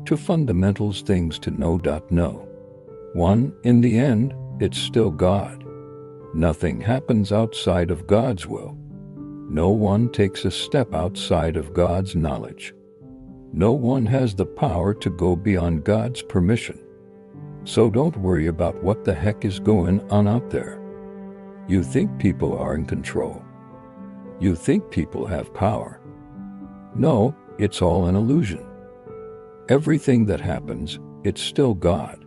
Two fundamentals things to know. 1. In the end, it's still God. Nothing happens outside of God's will. No one takes a step outside of God's knowledge. No one has the power to go beyond God's permission. So don't worry about what the heck is going on out there. You think people are in control. You think people have power. No, it's all an illusion. Everything that happens, it's still God.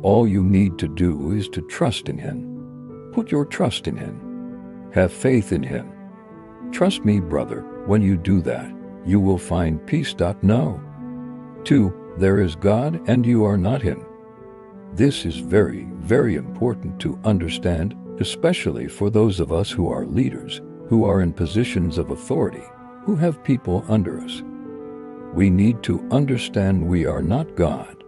All you need to do is to trust in Him. Put your trust in Him. Have faith in Him. Trust me, brother, when you do that, you will find peace. No. 2. There is God and you are not Him. This is very, very important to understand, especially for those of us who are leaders, who are in positions of authority, who have people under us. We need to understand we are not God.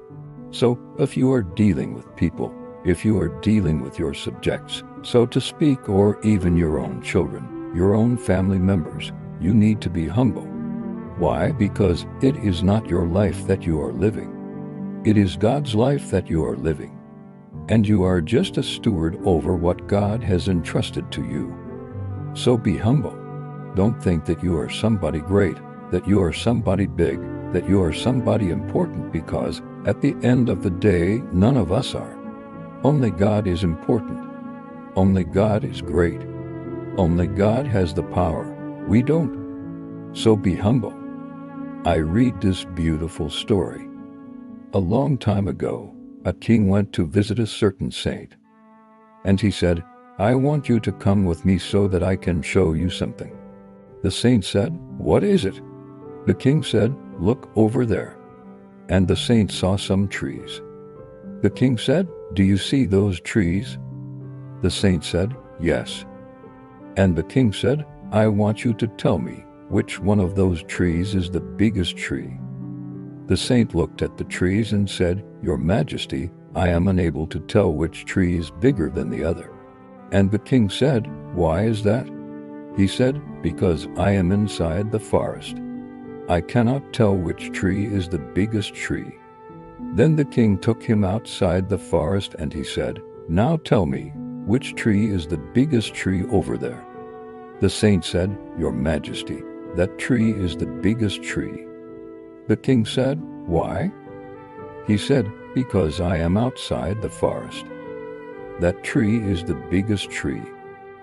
So, if you are dealing with people, if you are dealing with your subjects, so to speak, or even your own children, your own family members, you need to be humble. Why? Because it is not your life that you are living. It is God's life that you are living. And you are just a steward over what God has entrusted to you. So be humble. Don't think that you are somebody great, that you are somebody big, that you are somebody important, because at the end of the day, none of us are. Only God is important. Only God is great. Only God has the power. We don't. So be humble. I read this beautiful story. A long time ago, a king went to visit a certain saint. And he said, "I want you to come with me so that I can show you something." The saint said, "What is it?" The king said, "Look over there." And the saint saw some trees. The king said, "Do you see those trees?" The saint said, "Yes." And the king said, "I want you to tell me which one of those trees is the biggest tree." The saint looked at the trees and said, "Your Majesty, I am unable to tell which tree is bigger than the other." And the king said, "Why is that?" He said, "Because I am inside the forest. I cannot tell which tree is the biggest tree." Then the king took him outside the forest and he said, "Now tell me, which tree is the biggest tree over there?" The saint said, "Your Majesty, that tree is the biggest tree." The king said, "Why?" He said, "Because I am outside the forest. That tree is the biggest tree."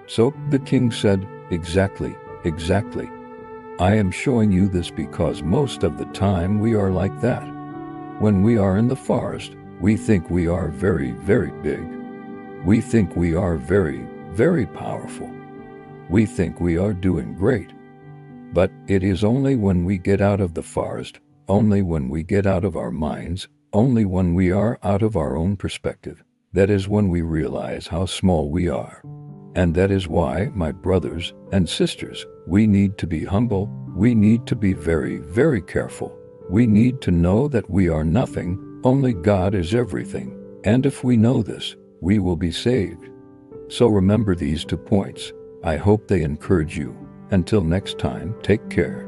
So the king said, Exactly. I am showing you this because most of the time we are like that. When we are in the forest, we think we are very, very big. We think we are very, very powerful. We think we are doing great. But it is only when we get out of the forest, only when we get out of our minds, only when we are out of our own perspective, that is when we realize how small we are. And that is why, my brothers and sisters, we need to be humble. We need to be very, very careful. We need to know that we are nothing, only God is everything. And if we know this, we will be saved. So remember these 2 points. I hope they encourage you. Until next time, take care.